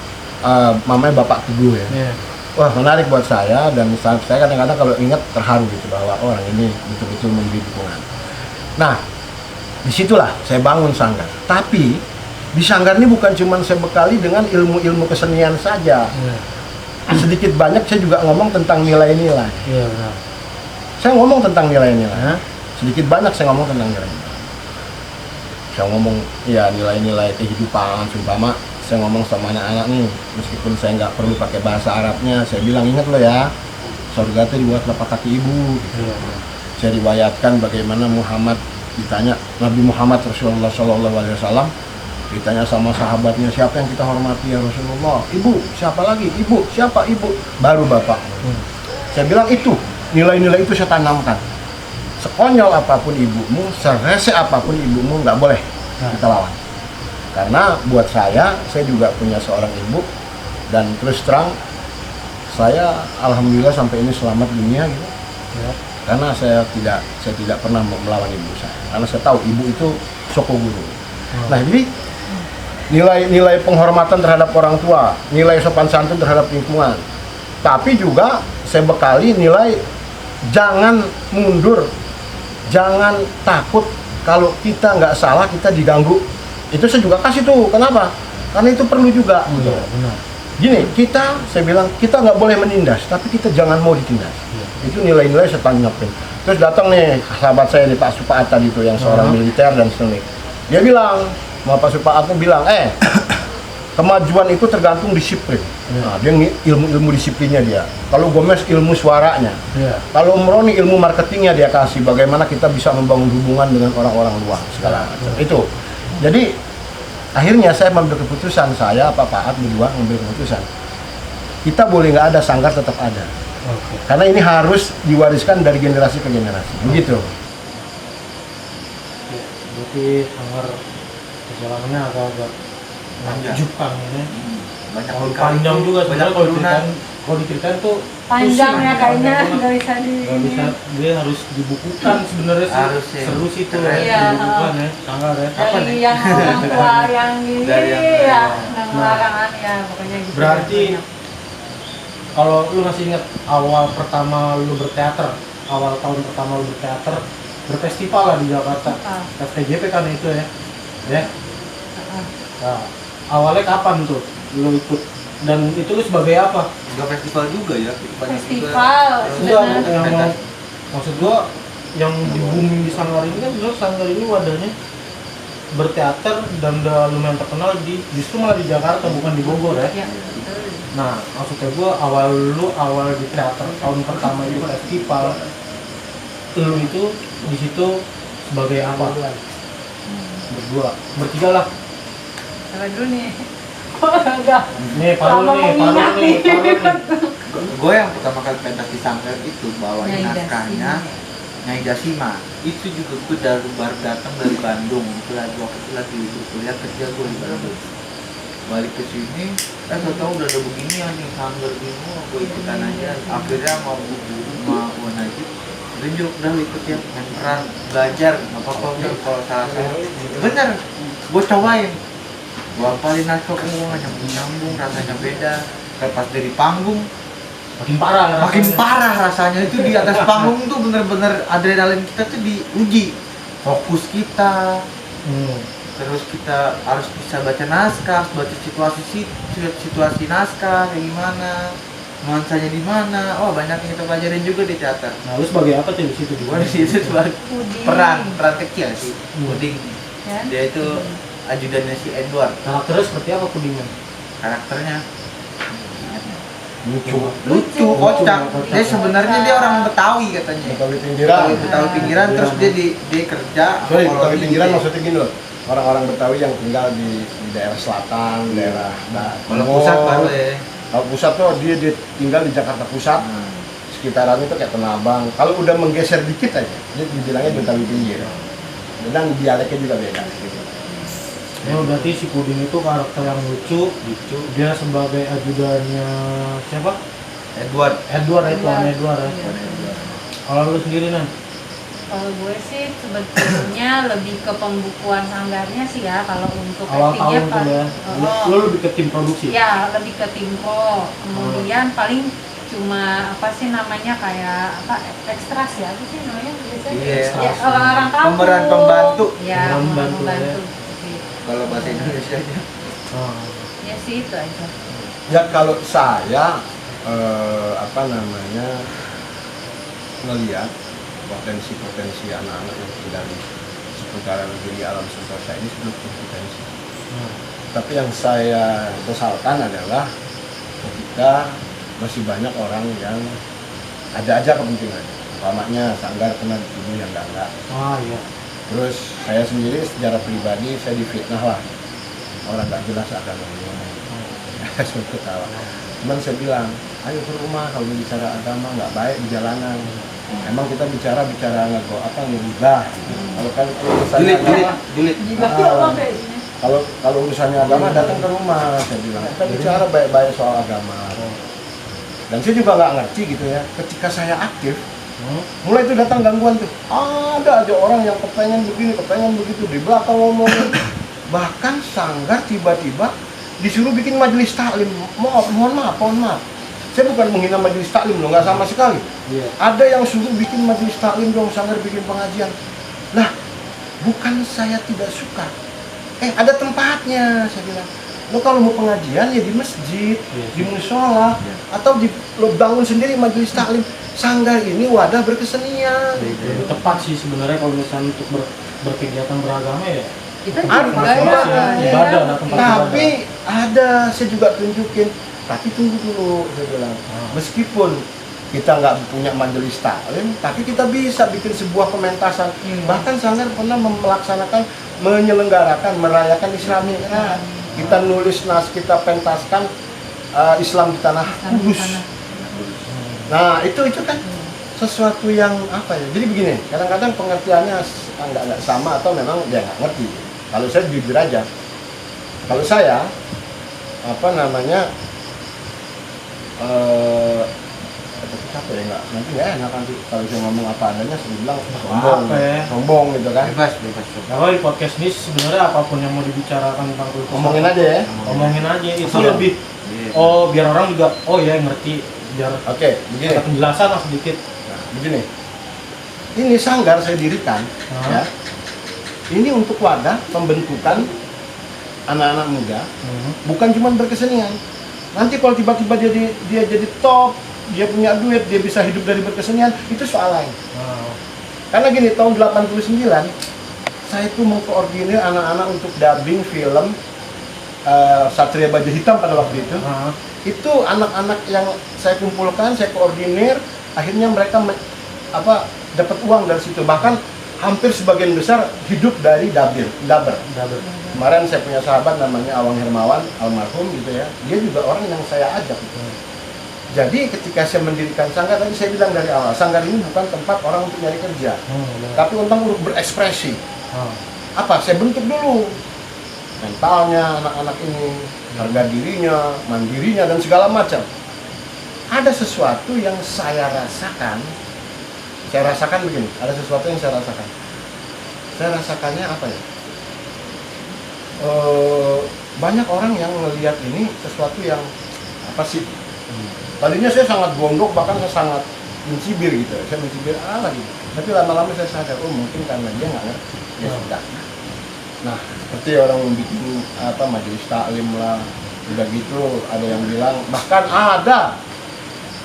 mamanya Bapak Teguh ya. Wah, menarik buat saya, dan saya kadang-kadang kalau ingat terharu gitu bahwa orang ini betul-betul memberi dukungan. Nah, disitulah saya bangun Sanggar. Tapi di Sanggar ini bukan cuma saya bekali dengan ilmu-ilmu kesenian saja. Sedikit banyak saya juga ngomong tentang nilai-nilai. Saya ngomong tentang nilai-nilai. Sedikit banyak saya ngomong tentang nilai-nilai. Saya ngomong ya nilai-nilai kehidupan, seumpama saya ngomong sama anak-anak nih, meskipun saya nggak perlu pakai bahasa Arabnya, saya bilang ingat lo ya, surga itu dibuat telapak kaki ibu. Gitu. Saya riwayatkan bagaimana Muhammad ditanya, Nabi Muhammad Rasulullah SAW ditanya sama sahabatnya, siapa yang kita hormati ya Rasulullah? Ibu, siapa lagi? Ibu, siapa ibu? Baru bapak. Saya bilang itu, nilai-nilai itu saya tanamkan. Sekonyol apapun ibumu, serese apapun ibumu, nggak boleh kita lawan. Karena buat saya juga punya seorang ibu, dan terus terang saya alhamdulillah sampai ini selamat dunia gitu. Karena saya tidak pernah melawan ibu saya. Karena saya tahu ibu itu soko guru. Nah, jadi nilai penghormatan terhadap orang tua, nilai sopan santun terhadap lingkungan. Tapi juga saya bekali nilai jangan mundur, jangan takut kalau kita nggak salah kita diganggu. Itu saya juga kasih tuh, kenapa? Karena itu perlu juga. Iya, benar. Gini, saya bilang kita nggak boleh menindas, tapi kita jangan mau ditindas. Itu nilai-nilai saya tanggapin. Terus datang nih sahabat saya nih Pak Supaat tadi tuh yang seorang militer dan seni. Dia bilang, Pak Supaat tuh bilang, kemajuan itu tergantung disiplin. Nah, dia ilmu disiplinnya dia. Kalau Gomez ilmu suaranya. Kalau Meroni ilmu marketingnya dia kasih. Bagaimana kita bisa membangun hubungan dengan orang-orang luar segala macam. Itu. Jadi Akhirnya saya mengambil keputusan, saya Pak Paat berdua mengambil keputusan. Kita boleh nggak ada, sanggar tetap ada. Oke. Karena ini harus diwariskan dari generasi ke generasi. Begitu. Ya, berarti sanggar perjalanannya agak-agak menakjubkan ini. Banyak Kalau kali- panjang juga banyak sebenarnya kalau turunan. diceritain tuh Panjang pusing. ya kayaknya, Panjang nggak bisa di. nggak bisa, dia harus dibukukan sebenarnya sih. Harus ya. Seru sih tuh Keren. ya, Iya, dibukukan ya sanggar ya. Apa Dari nih? yang orang tua yang ini Dari yang- ya, yang larangan ya pokoknya gitu. Berarti Banyak. kalau lu masih ingat awal pertama lu berteater, awal tahun pertama lu berteater, berfestival lah di Jakarta, FTJP kan itu ya, ya. Nah, awalnya kapan tuh lu ikut dan itu lu sebagai apa? Juga festival juga ya, itu banyak Festival Enggak, sebenarnya. yang Pentas. maksud gua yang di booming di Sanggar ini kan sebenarnya Sanggar ini wadahnya berteater dan udah lumayan terkenal di justru malah di Jakarta bukan di Bogor ya. Ya, betul. Nah, maksudnya gue awal di teater tahun pertama itu festival, lu itu di situ sebagai apa? Berdua, bertiga lah. Siapa dulu nih? Enggak. Nih, Paru Lama nih, mengingat Paru nih, nih. Paru nih. Gue yang pertama kali pentas di Sanggar itu bawain Nyai naskahnya Nyai Dasima. Itu juga gue baru datang dari Bandung. Itu lagi waktu itu lagi kuliah kerja gue di Bandung. Balik ke sini, tau udah ada beginian nih Sanggar gini, gue ikutan aja. Akhirnya mau Bu Guru sama Wan Najib tunjuk udah lu ikut ya, main peran, belajar, nggak apa-apa udah kalau salah. Bener, gue cobain. Gue hafalin naskah, gue nggak nyambung, rasanya beda. Kayak pas dari panggung, Makin parah ya makin rasanya. parah rasanya. Itu di atas panggung tuh bener-bener adrenalin kita tuh diuji, fokus kita, terus kita harus bisa baca naskah, baca situasi naskah kayak gimana, nuansanya di mana. Oh, banyak yang kita pelajarin juga di teater. Nah, lu sebagai apa tuh di situ Gua di situ sebagai Puding. peran kecil sih, Puding. Ya. Dia itu ajudannya si Edward. Karakternya seperti apa Pudingnya? Karakternya Lucu. lucu, kocak. Dia sebenarnya dia orang Betawi katanya. Betawi pinggiran. Betawi pinggiran, terus dia kerja. Sorry, Betawi apalagi pinggiran dia- maksudnya gini loh. Orang-orang Betawi yang tinggal di daerah selatan, daerah Kalau pusat baru ya. Kalau pusat tuh dia tinggal di Jakarta Pusat. Nah, Sekitaran itu kayak Tanah Abang. Kalau udah menggeser dikit aja, dia dibilangnya Betawi pinggir. Dan dialeknya juga beda. Gitu. Ya berarti si Puding itu karakter yang lucu. Dia sebagai ajudannya siapa? Edward. Edward ya, Tuan Edward ya. Iya. Kalau lu sendiri Nan? Kalau gue sih sebetulnya lebih ke pembukuan sanggarnya sih ya kalau untuk Awal actingnya tahun tuh ya. Lu lebih ke tim produksi. ya lebih ke timpo. Kemudian paling cuma apa sih namanya kayak apa ekstras ya apa sih namanya biasanya Iya, ya, orang-orang kampung pemeran pembantu. ya Pemeran pemeran pembantu, pembantu ya. Kalau bahasa Indonesia aja. Oh. ya sih itu aja. Ya kalau saya ngelihat potensi-potensi anak-anak yang tinggal di seputaran negeri alam sentosa ini sebelum potensi. Tapi yang saya sesalkan adalah ketika masih banyak orang yang ada aja kepentingannya. Umpamanya Sanggar kena dituduh yang enggak. Ah iya. Terus saya sendiri secara pribadi saya difitnah lah. Orang nggak jelas akan ngomong. Saya ketawa. Cuman saya bilang, ayo ke rumah kalau bicara agama nggak baik di jalanan. Emang kita bicara ngegibah. Kalau kan urusannya agama, kalau urusannya agama datang ke rumah, saya bilang. Kita bicara baik-baik soal agama. Dan saya juga nggak ngerti gitu ya. Ketika saya aktif, mulai itu datang gangguan tuh. Ada aja orang yang kepengen begini, kepengen begitu di belakang ngomongin. Bahkan Sanggar tiba-tiba disuruh bikin majelis taklim. Mohon maaf. Saya bukan menghina majelis taklim loh, nggak sama sekali. Iya. Ada yang suruh bikin majelis taklim dong, Sanggar bikin pengajian. Lah, bukan saya tidak suka. Ada tempatnya, saya bilang. Lo kalau mau pengajian ya di masjid, di musola, atau lo bangun sendiri majelis taklim. Sanggar ini wadah berkesenian. Lebih tepat sih sebenarnya kalau misalnya untuk berkegiatan beragama ya. Kita Ada, juga ibadah, nah, tempat Tapi ada, saya juga tunjukin. Tapi tunggu dulu, saya bilang. Meskipun kita nggak punya majelis taklim, tapi kita bisa bikin sebuah pementasan. Bahkan Sanggar pernah menyelenggarakan, merayakan Islami. Kita nulis kita pentaskan Islam di tanah Kudus. Nah itu kan sesuatu yang apa ya? Jadi begini, kadang-kadang pengertiannya nggak sama atau memang dia nggak ngerti. Kalau saya jujur aja, kalau saya apa ya nanti nggak enak nanti kalau saya ngomong apa adanya saya bilang sombong gitu kan. Bebas. Kalau di podcast ini sebenarnya apapun yang mau dibicarakan tentang kultur, Ngomongin aja ya. Ngomongin aja itu Iya. lebih. Biar orang juga ya ngerti, biar Oke, begini. ada penjelasan lah sedikit. Nah, begini. Ini Sanggar saya dirikan, ya. Ini untuk wadah pembentukan anak-anak muda, bukan cuma berkesenian. Nanti kalau tiba-tiba dia jadi top, dia punya duit, dia bisa hidup dari berkesenian, itu soal lain. Karena gini, tahun 89 saya itu mengkoordinir anak-anak untuk dubbing film Satria Baja Hitam pada waktu itu. Itu anak-anak yang saya kumpulkan, saya koordinir, akhirnya mereka dapat uang dari situ. Bahkan hampir sebagian besar hidup dari dubber. Kemarin saya punya sahabat namanya Awang Hermawan, almarhum gitu ya. Dia juga orang yang saya ajak. Jadi ketika saya mendirikan Sanggar, tadi saya bilang dari awal, Sanggar ini bukan tempat orang untuk nyari kerja, tapi untuk berekspresi. Apa? Saya bentuk dulu mentalnya anak-anak ini, harga dirinya, mandirinya, dan segala macam. Ada sesuatu yang saya rasakan begini, ada sesuatu yang saya rasakan. Saya rasakannya apa ya? Banyak orang yang melihat ini sesuatu yang apa sih? Tadinya saya sangat gondok, bahkan saya sangat mencibir gitu. Saya mencibir lagi. Tapi lama-lama saya sadar, mungkin karena dia nggak ngerti. Ya sudah. Nah, seperti orang membuat majelis taklim lah, udah gitu ada yang bilang, bahkan ada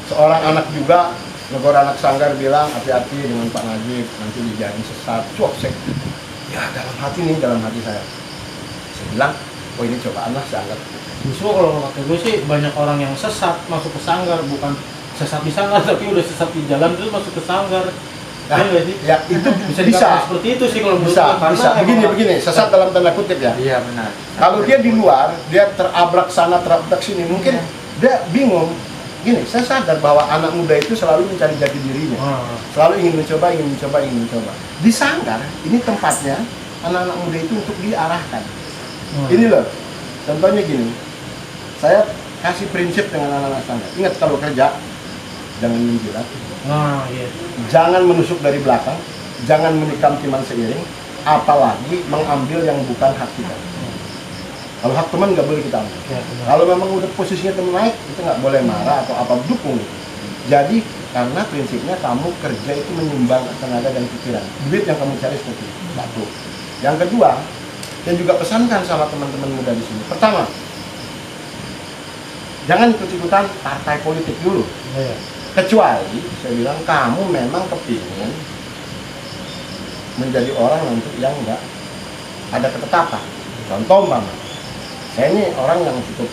seorang anak juga, negor anak Sanggar bilang, hati-hati dengan Pak Najib, nanti dijadiin sesat. Ya dalam hati saya bilang, ini cobaanlah Sanggar. Justru kalau kata gue sih banyak orang yang sesat masuk ke Sanggar, bukan sesat di Sanggar tapi udah sesat di jalan terus masuk ke Sanggar. Nah, ya itu bisa dikatakan seperti itu sih kalau menurut gue, karena bisa. Begini, sesat dalam tanda kutip ya. Iya benar. Kalau dia di luar, dia terabrak sana, terabrak sini, mungkin dia bingung. Gini, saya sadar bahwa anak muda itu selalu mencari jati dirinya, selalu ingin mencoba. Di Sanggar, ini tempatnya anak-anak muda itu untuk diarahkan. Ini loh, contohnya gini, saya kasih prinsip dengan anak-anak Sanggar. Ingat kalau kerja, jangan menjilat. Jangan menusuk dari belakang, jangan menikam timan seiring, apalagi mengambil yang bukan hak kita. Kalau hak teman nggak boleh kita ambil. Kalau memang udah posisinya teman naik, itu nggak boleh marah atau apa, dukung. Jadi karena prinsipnya kamu kerja itu menyumbang tenaga dan pikiran. Duit yang kamu cari seperti itu. Satu. Yang kedua, dan juga pesankan sama teman-teman muda di sini. Pertama, jangan ikut-ikutan partai politik dulu. Kecuali saya bilang kamu memang kepingin menjadi orang untuk yang enggak ada ketetapan. Contoh saya ini orang yang cukup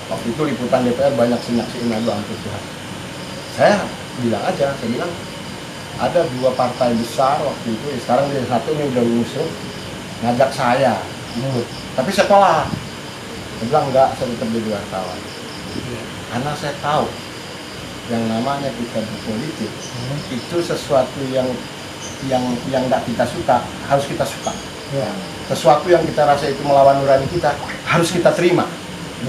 waktu itu liputan DPR banyak sinyaksiin aduh ampun Tuhan. Saya bilang ada dua partai besar waktu itu, sekarang dia satu ini udah ngusut ngajak saya ikut. Tapi saya tolak. Saya bilang enggak, saya tetap jadi wartawan. Karena saya tahu yang namanya kita berpolitik itu sesuatu yang tidak kita suka, harus kita suka. Sesuatu yang kita rasa itu melawan nurani kita, harus kita terima.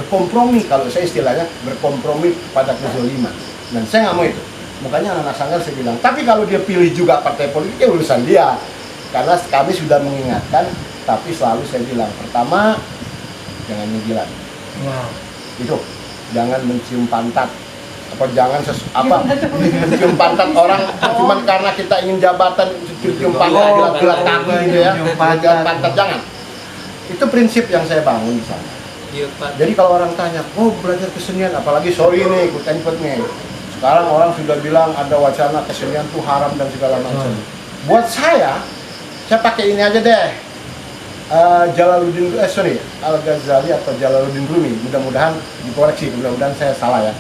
Berkompromi, kalau saya istilahnya berkompromi pada kezaliman. Dan saya nggak mau itu. Makanya anak Sanggar saya bilang, tapi kalau dia pilih juga partai politik, urusan dia. Karena kami sudah mengingatkan, tapi selalu saya bilang, pertama, jangan menjilat. Itu, jangan mencium pantat. Apa jangan mencium pantat orang cuman karena kita ingin jabatan, cium pantat, gelat kaki gitu ya, gelat pantat, jangan. Itu prinsip yang saya bangun di sana. Jadi kalau orang tanya, belajar kesenian, apalagi sorry nih, ikut nih. Sekarang orang sudah bilang ada wacana kesenian tuh haram dan segala macam. Buat saya pakai ini aja deh. Al-Ghazali atau Jalaluddin Rumi, mudah-mudahan dikoreksi, mudah-mudahan saya salah ya.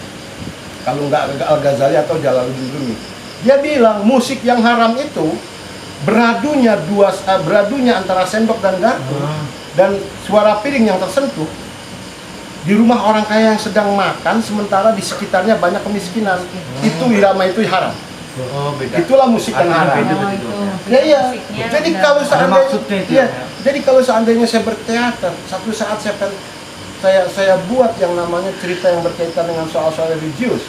kalau nggak Al-Ghazali atau Jalaluddin Rumi. Dia bilang musik yang haram itu beradunya antara sendok dan garpu dan suara piring yang tersentuh di rumah orang kaya yang sedang makan, sementara di sekitarnya banyak kemiskinan. Itu irama itu haram. Oh, beda. Itulah musik yang haram. Ya, iya. Jadi kalau seandainya, jadi kalau seandainya saya berteater, satu saat saya buat yang namanya cerita yang berkaitan dengan soal-soal religius,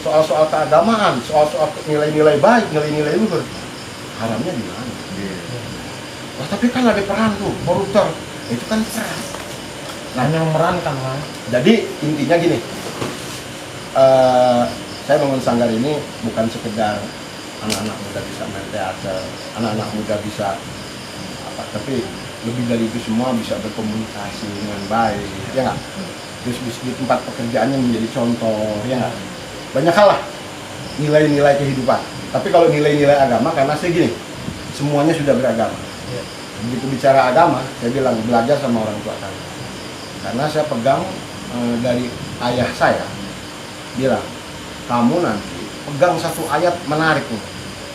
soal-soal keagamaan, soal-soal nilai-nilai baik, nilai-nilai luhur, haramnya di mana? Oh, tapi kan ada peran tuh, koruptor, itu kan peran. Nah, yang memerankan kan. Jadi intinya gini, saya bangun sanggar ini bukan sekedar anak-anak muda bisa main teater, anak-anak muda bisa apa, tapi lebih dari itu semua bisa berkomunikasi dengan baik, ya nggak? Terus di tempat pekerjaannya menjadi contoh, ya nggak? Banyak hal lah, nilai-nilai kehidupan. Tapi kalau nilai-nilai agama, karena saya gini, semuanya sudah beragama. Begitu bicara agama, saya bilang belajar sama orang tua saya. Karena saya pegang dari ayah saya, bilang, kamu nanti pegang satu ayat menarik nih.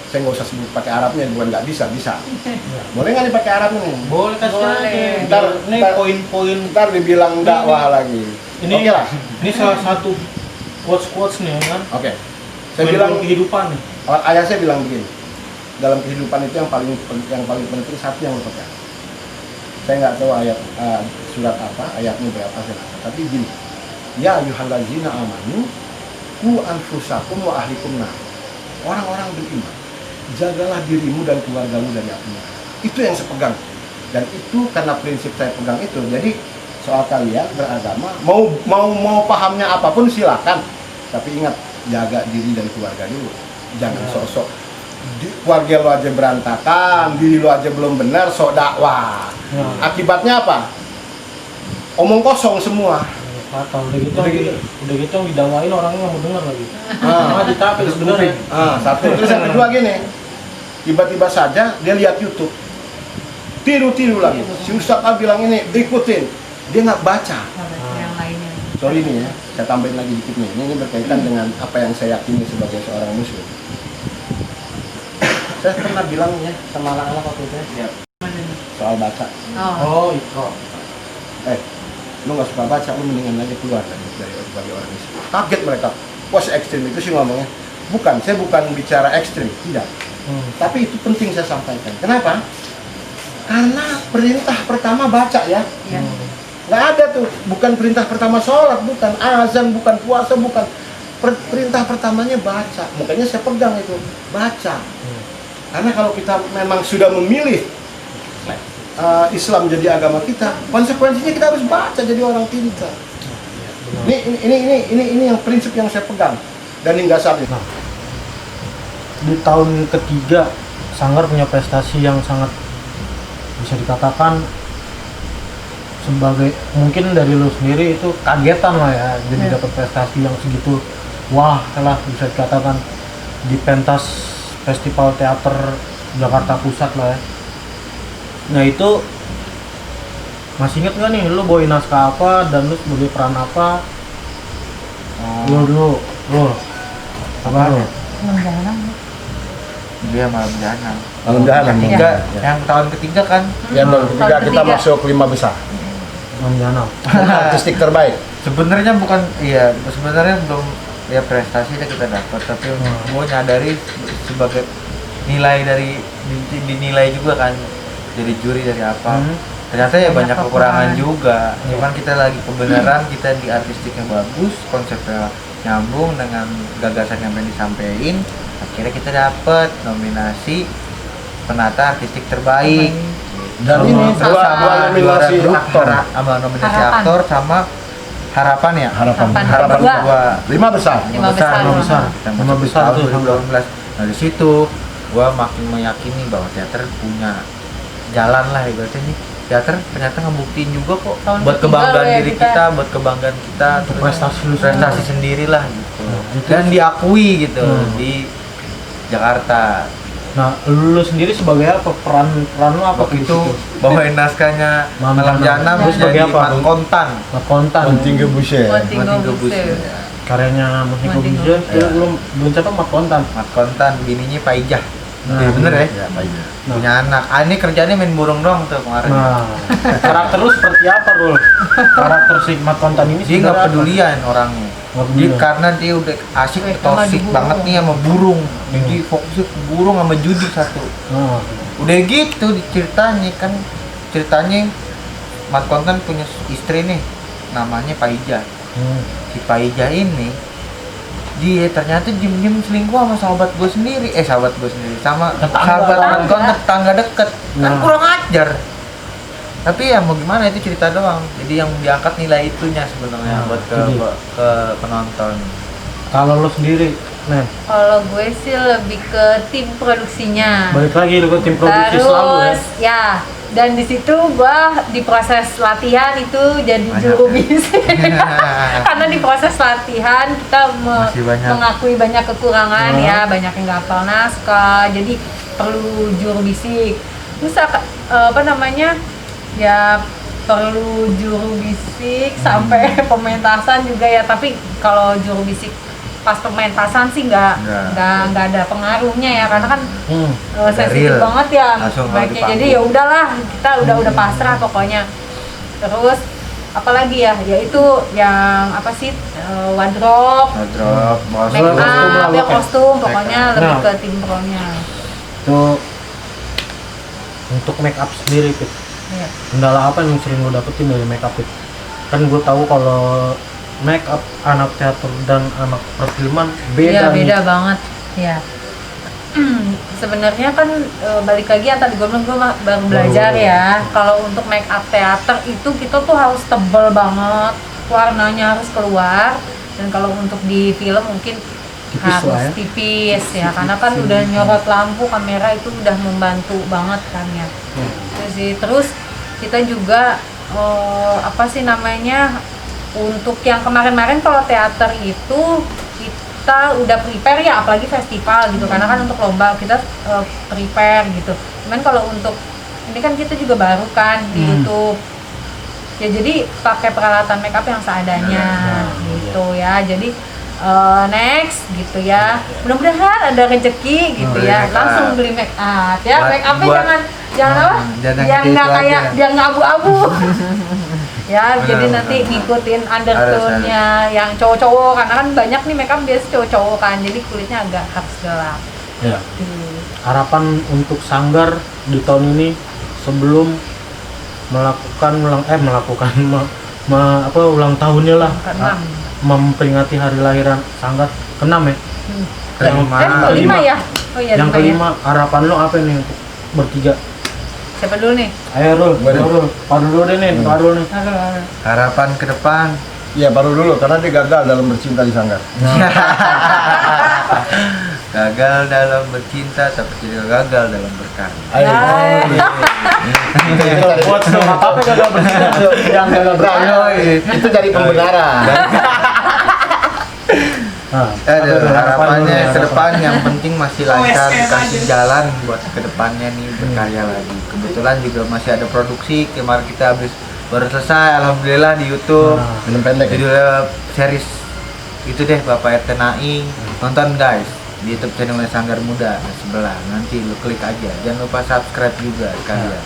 Saya nggak usah sebut pakai Arabnya, bukan nggak bisa. Boleh nggak dipakai Arabnya nih? Boleh kasih aja. Ntar Poin-poin. Ntar dibilang dakwah lagi. Ini Oke lah. Ini salah satu quotes nih kan. Oke. Saya Poin bilang kehidupan nih. ayah saya bilang begini. Dalam kehidupan itu yang paling penting satu yang lo pegang. Saya nggak tahu ayat surat apa, ayatnya berapa tapi gini. Ya ayyuhallazina amanu qu anfusakum wa ahlikum nar. Orang-orang beriman, jagalah dirimu dan keluargamu dari api neraka. Itu yang saya pegang. Dan itu karena prinsip saya pegang itu. Jadi soal kalian beragama, mau pahamnya apapun silakan. Tapi ingat, jaga diri dan keluarga dulu. Jangan sok-sok keluarga lo aja berantakan, diri lo aja belum benar, sok dakwah. Akibatnya apa? Omong kosong semua. Atau udah gitu didakwain orangnya nggak mau dengar lagi. Ah, ditapis sebenarnya. Satu. Terus yang kedua gini, tiba-tiba saja dia lihat YouTube, tiru lagi. Si Ustadz A bilang ini, ikutin. Dia nggak baca. Yang lainnya. Sorry nih ya, saya tambahin lagi dikit nih. Ini berkaitan dengan apa yang saya yakini sebagai seorang muslim. Saya pernah bilang ya sama anak-anak waktu itu soal baca. Oh, itu. Lu nggak suka baca, lu mendingan aja keluar dari sebagai orang Islam. Kaget mereka. Wah, ekstrim itu sih ngomongnya. Bukan, saya bukan bicara ekstrim, tidak. Tapi itu penting saya sampaikan. Kenapa? Karena perintah pertama baca ya. Nggak ada tuh, bukan perintah pertama sholat, bukan azan, bukan puasa, bukan. Perintah pertamanya baca. Makanya saya pegang itu, baca. Karena kalau kita memang sudah memilih Islam jadi agama kita, konsekuensinya kita harus baca jadi orang pintar. Ini yang prinsip yang saya pegang dan hingga saat ini. Nah, di tahun ketiga Sanggar punya prestasi yang sangat bisa dikatakan sebagai, mungkin dari lu sendiri itu kagetan lah ya, jadi dapat prestasi yang segitu. Wah, lah bisa dikatakan di pentas Festival Teater Jakarta Pusat lah ya. Nah itu masih inget nggak nih lu bawain naskah apa dan lu sebagai peran apa? Lu apa? Dia malam jahanam. Malam jahanam. Ketiga, yang tahun ketiga kan? Yang tahun ketiga kita masuk 5 besar. Malam jahanam. Artistik terbaik. Sebenarnya sebenarnya belum ya prestasi kita dapat, tapi gue nyadari sebagai nilai dari dinilai juga kan dari juri dari apa. Ternyata ya banyak kekurangan juga. Cuman kita lagi kebenaran, kita di artistiknya bagus, konsepnya nyambung dengan gagasan yang pengen disampaikan. Akhirnya kita dapat nominasi penata artistik terbaik. Dan ini dua nominasi aktor. Sama nominasi aktor sama harapan ya. Harapan Dua. 5 besar. 5 besar. Lima besar tuh 2018. Nah di situ gua makin meyakini bahwa teater punya jalan lah ibaratnya nih. Teater ternyata ngebuktiin juga kok Tahun buat ketiga kebanggaan ya diri kita. kita, buat kebanggaan kita, terus prestasi sendirilah gitu. Dan diakui gitu di Jakarta. Nah, lu sendiri sebagai apa? Peran lu apa Waktu di itu situ? bawain naskahnya Malam Malam Jahanam. Jahanam Terus sebagai jadi apa? Mat Kontan. Kontan. Penting gebusnya. Penting Penting gebus. gebus. karyanya Mas Niko Mas Niko. Wijaya, dia belum siapa Mat Kontan. Mat Kontan, bininya Pak Ijah. Nah, Iya, bener ya? Ya, Pak Ida. Punya anak. Ini kerjanya main burung doang tuh kemarin. Nah, karakter lu seperti apa, Rul? Karakter si Mat Kontan ini Dia nggak sebenarnya apa? pedulian orangnya. Nggak Dia pedulian. karena dia udah asik Sama toksik di burung. banget nih sama burung. Jadi fokusnya ke burung sama judi satu. Nah, Udah gitu ceritanya kan, ceritanya Mat Kontan punya istri nih, namanya Pak Ija. Si Pak Ija ini dia ternyata diem-diem selingkuh sama sahabat gue sendiri, sama Tetangga. sahabat Mat Kontan, tetangga deket. Kan Nah. kurang ajar. Tapi ya mau gimana, itu cerita doang. Jadi yang diangkat nilai itunya sebenarnya Nah, buat itu dia. ke penonton. kalau lu sendiri, Nen, Kalau gue sih lebih ke tim produksinya. balik lagi lu ke tim produksi selalu ya. Terus ya, dan di situ gua di proses latihan itu jadi Banyak juru ya? bisik. Karena di proses latihan kita Masih banyak. mengakui banyak kekurangan Hmm. ya, banyak yang nggak hafal naskah, jadi perlu juru bisik. Terus apa namanya? Ya perlu juru bisik sampai pementasan juga ya, tapi kalau juru bisik pas pementasan sih nggak ada pengaruhnya ya, karena kan sensitif real. banget ya Langsung baiknya, kalau jadi ya udahlah kita udah pasrah pokoknya. Terus apalagi ya itu yang apa sih, wardrobe, Ngedrop, make Kostum lah, up ya, oke. kostum, pokoknya Make up. lebih Nah. ke tim pro-nya. Itu untuk make up sendiri, Pit. Iya. Kendala apa yang sering lo dapetin dari make up, Pit? Kan gue tahu kalau make up anak teater dan anak perfilman Iya, beda nih. beda banget ya. Sebenarnya kan balik lagi yang tadi gue bilang, gue baru belajar ya. Kalau untuk make up teater itu kita tuh harus tebel banget, warnanya harus keluar. Dan kalau untuk di film mungkin Tipis harus lah ya. tipis ya, karena kan udah nyorot lampu, kamera itu udah membantu banget kan ya. Terus sih, terus kita juga apa sih namanya, untuk yang kemarin-kemarin kalau teater itu kita udah prepare ya, apalagi festival gitu, karena kan untuk lomba kita prepare gitu. Cuman kalau untuk ini kan kita juga baru kan di YouTube ya, jadi pakai peralatan make up yang seadanya gitu ya. Jadi next gitu ya, mudah-mudahan ada rezeki gitu Beli ya, make up. langsung beli make up ya. Buat- Make upnya buat- jangan apa, jangan yang gitu nggak aja. kayak, yang nggak abu-abu. Ya, jadi Benar, nanti benar. ngikutin undertone-nya yang cowok-cowok, karena kan banyak nih makeup biasa cowok-cowok kan, jadi kulitnya agak harus gelap. Ya. Tuh. Harapan untuk Sanggar di tahun ini sebelum melakukan ulang tahunnya lah, Keenam. memperingati hari lahiran Sanggar ke-6 ya. Kelima. Kelima ya? Oh iya, Yang lima ya. kelima, harapan lo apa nih untuk bertiga? Siapa dulu nih? Ayo Rul, Boleh. Rul, Pak dulu deh nih, Pak Rul nih. Aduh. Harapan ke depan. Iya, baru dulu karena dia gagal dalam bercinta di Sanggar. Gagal dalam bercinta tapi tidak gagal dalam berkarya. Ayo. Buat semua apa gagal bercinta, yang gagal berani. Itu dari pembenaran. Nah, Aduh, harapannya harapan ke depan yang penting masih lancar, dikasih jalan buat ke depannya nih berkarya lagi. Kebetulan juga masih ada produksi, kemarin kita baru selesai alhamdulillah di YouTube. Nah. Film pendek. Judulnya series itu deh, Bapak RT Naing. Nonton guys di YouTube channelnya Sanggar Muda sebelah. Nanti lu klik aja. Jangan lupa subscribe juga sekalian.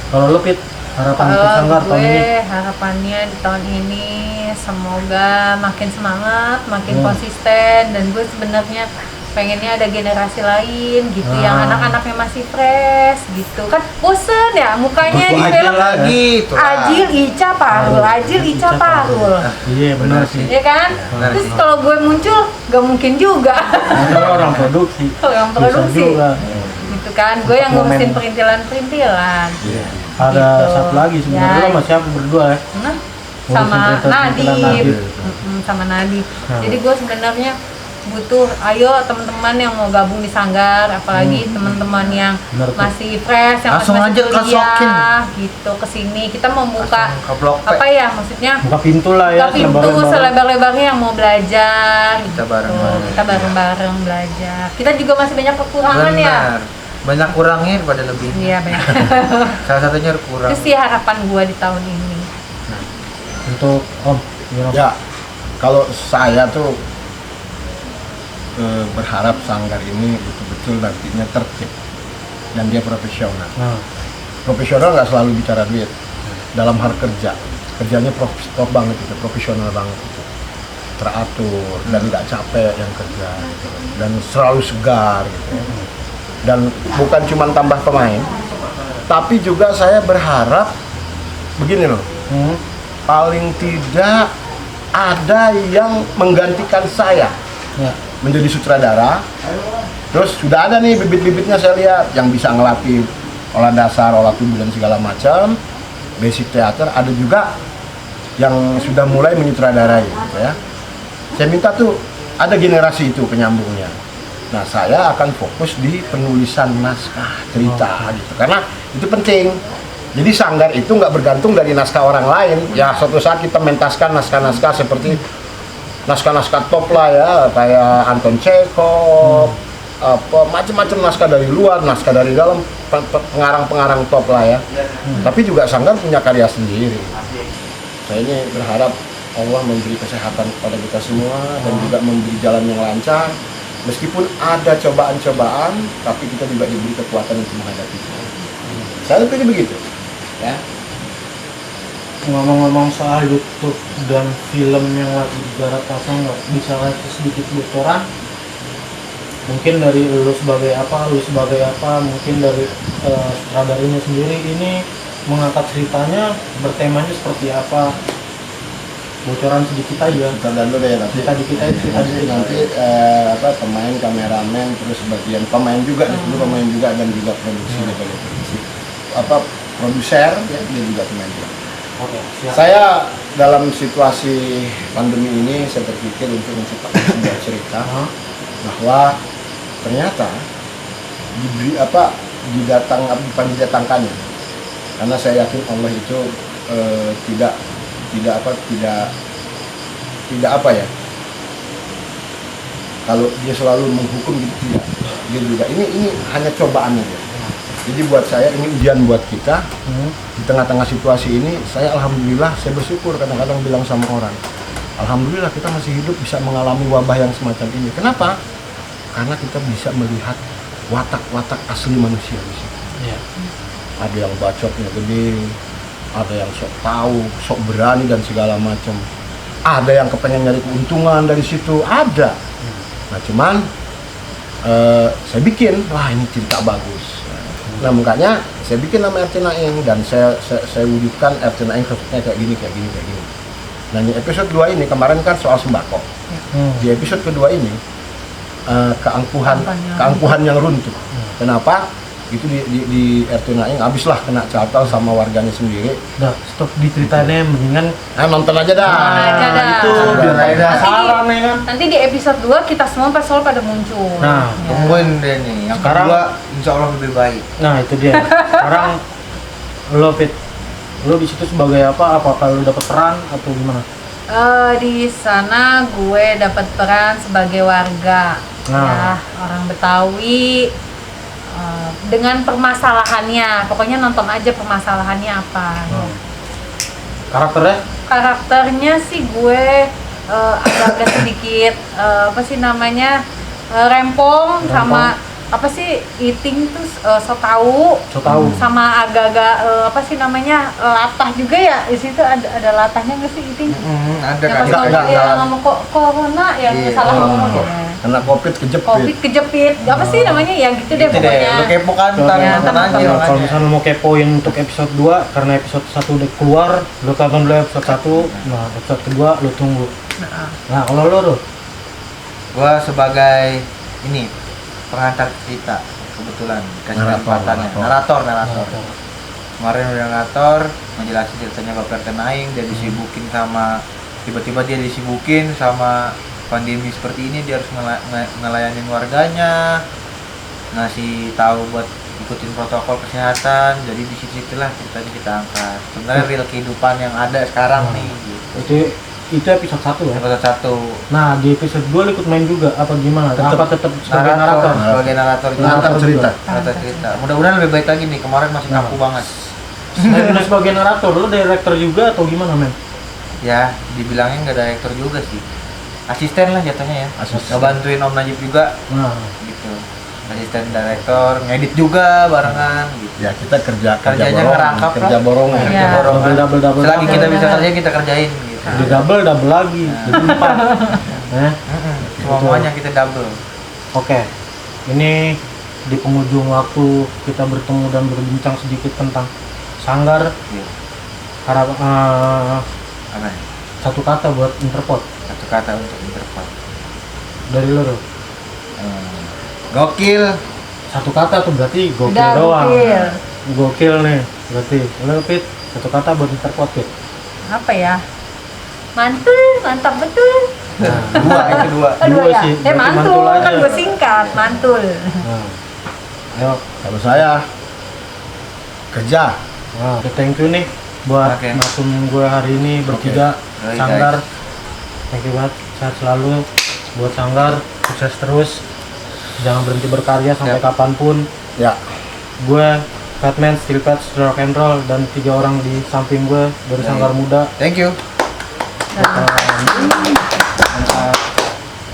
Kalau lo Pit, harapan untuk Kalau Sanggar tahun ini? gue harapannya di tahun ini semoga makin semangat, makin konsisten, dan gue sebenarnya pengennya ada generasi lain gitu, yang anak-anaknya masih fresh gitu kan. Bosen ya mukanya di Bosen film lagi tuh. Ajil Ica Parul, Ajil Ica Parul, Iya benar sih. ya kan? Benar Terus sih. kalau gue muncul gak mungkin juga. Ada orang produksi. Orang Bisa produksi juga. gitu kan, gue yang Momen. ngurusin perintilan-perintilan. Ada Gitu. satu lagi sebenarnya Ya. lo sama siapa berdua ya? Nah, Ngurusin sama perintilan Nadib. Nadib. Sama Nadib. Nah. Jadi gue sebenarnya butuh, ayo teman-teman yang mau gabung di Sanggar, apalagi teman-teman yang Bener tuh. masih fresh, yang Langsung masih aja kesokin. gitu kesini. Kita membuka Langsung ke Blok P. apa ya, maksudnya Buka pintu lah ya. buka pintu selebar-lebar. selebar-lebarnya yang mau belajar. Kita gitu. bareng-bareng. Kita bareng-bareng belajar. Kita juga masih banyak kekurangan ya. Benar. Banyak kurangnya daripada lebih. Iya banyak. Salah satunya kurang. Itu sih harapan gue di tahun ini. Untuk Om, gimana? Ya, kalau saya tuh berharap Sanggar ini betul-betul nantinya tertib dan dia profesional. Profesional nggak selalu bicara duit. Dalam hal kerjanya prof banget gitu, profesional banget gitu. Teratur dan nggak capek yang kerja gitu. Dan selalu segar gitu ya. Dan bukan cuma tambah pemain, tapi juga saya berharap begini loh, paling tidak ada yang menggantikan saya menjadi sutradara. Terus sudah ada nih bibit-bibitnya saya lihat yang bisa ngelatih olah dasar, olah tubuh dan segala macam, basic teater. Ada juga yang sudah mulai menyutradarai gitu ya. Saya minta tuh ada generasi itu penyambungnya. Nah, saya akan fokus di penulisan naskah cerita gitu, karena itu penting. Jadi Sanggar itu nggak bergantung dari naskah orang lain. Ya suatu saat kita mentaskan naskah-naskah seperti naskah-naskah top lah ya, kayak Anton Chekhov, apa macam-macam naskah dari luar, naskah dari dalam, pengarang-pengarang top lah ya. Tapi juga Sanggar punya karya sendiri. Saya ini berharap Allah memberi kesehatan kepada kita semua dan juga memberi jalan yang lancar. Meskipun ada cobaan-cobaan, tapi kita juga diberi kekuatan untuk menghadapinya. Saya lebih begitu, ya. Ngomong-ngomong soal YouTube dan film yang lagi digarap pasang, nggak bisa ngasih sedikit bocoran? Mungkin dari lu sebagai apa, mungkin dari sutradaranya sendiri ini mengangkat ceritanya, bertemanya seperti apa? Bocoran sedikit aja. Kita dulu deh nanti. Nanti pemain, kameramen, terus bagian pemain juga, pemain juga dan juga produksi dari produksi. Produser ya, dia juga pemain juga. Oke, siap. Saya dalam situasi pandemi ini saya berpikir untuk menciptakan sebuah cerita bahwa ternyata didatangkannya, karena saya yakin Allah itu tidak kalau dia selalu menghukum gitu, tidak. Dia juga ini hanya cobaan aja. Jadi buat saya ini ujian buat kita. Di tengah-tengah situasi ini saya alhamdulillah, saya bersyukur, kadang-kadang bilang sama orang, alhamdulillah kita masih hidup bisa mengalami wabah yang semacam ini. Kenapa? Karena kita bisa melihat watak-watak asli manusia di situ. Ada yang bacotnya gede, ada yang sok tahu, sok berani dan segala macam. Ada yang kepengen nyari keuntungan dari situ, ada. Nah cuman saya bikin, wah ini cerita bagus. Nah makanya saya bikin nama RT Naing dan saya wujudkan RT Naing khususnya kayak gini. Nah di episode 2 ini kemarin kan soal sembako. Di episode kedua ini keangkuhan yang runtuh. Kenapa? Itu di RT Naing habislah kena catal sama warganya sendiri. Udah, stop diceritainnya, mendingan nonton aja dah. Itu biar ada saran nih kan. Nanti di episode 2 kita semua pasal pada muncul. Nah, Tungguin deh nih. Yang Sekarang- kedua insya Allah lebih baik. nah itu dia. Sekarang lo di situ sebagai apa? Apakah lo dapat peran atau gimana? Di sana gue dapat peran sebagai warga, ya, orang Betawi. Dengan permasalahannya, pokoknya nonton aja permasalahannya apa. Karakternya sih gue agak sedikit rempong sama apa sih eating tuh so tahu sama agak-agak latah juga ya. Di situ ada latahnya nggak sih eating? Ada Yang pas ngomong kok corona yang salah ngomong ya. Karena COVID kejepit apa sih namanya ya gitu deh pokoknya. Lu kepo kan, ntar Ya, nonton ntar aja nonton. makanya. Kalau misalnya mau kepoin untuk episode 2, karena episode 1 udah keluar, lo tonton dulu episode 1, nah episode kedua lo tunggu. Nah kalau lo tuh? Gua sebagai ini pengantar cerita, kebetulan kasih kesempatannya. Narator. Kemarin udah narator, menjelasin ceritanya Bapak RT Naing, dia disibukin sama pandemi seperti ini, dia harus ngelayanin warganya, ngasih tahu buat ikutin protokol kesehatan. Jadi di situlah ceritanya kita angkat. Sebenarnya real kehidupan yang ada sekarang nih. Gitu. Itu episode 1 ya? Episode 1. Nah di episode 2 lo ikut main juga apa gimana? Tetap sebagai Narator, narator? sebagai narator Narator cerita. Narator cerita. Mudah-mudahan lebih baik lagi nih. Kemarin masih kaku banget. Selain lo sebagai narator, lo director juga atau gimana men? ya dibilangnya nggak direktur juga sih, asisten lah jatuhnya ya, Asisten. ngebantuin Om Najib juga Nah, gitu, asisten direktur, ngedit juga barengan gitu. Ya kita Kerjanya borongan, ngerangkap kerja lah. borongan. Iya. Kerja borongan. Double. Selagi kita bisa Benar. kerja kita kerjain gitu. Di double lagi, jadi 4. Semuanya kita double. Oke, ini di penghujung waktu kita bertemu dan berbincang sedikit tentang Sanggar. Iya. Harap Apa ya? satu kata buat Interpot Satu kata untuk Interpot. dari lo tuh. Gokil. Satu kata tuh berarti gokil Udah, doang. gokil. Gokil nih, berarti lo Pit, satu kata buat Interpot Pit. Apa ya? Mantul, mantap betul. Nah, Dua yang kedua. Dua ya? sih, berarti Mantul, mantul aja. kan gue singkat, mantul. nah. Ayo, Kalau saya kerja. nah, oke, thank you nih buat Oke. narsum gue hari ini bertiga. Baik, Sanggar, thank you banget, sehat selalu buat Sanggar, sukses terus, jangan berhenti berkarya sampai Siap. kapanpun. Ya. Gue Fatman, Steel Fat, Rock and Roll, dan 3 orang di samping gue dari Sanggar Muda. Thank you. Dan-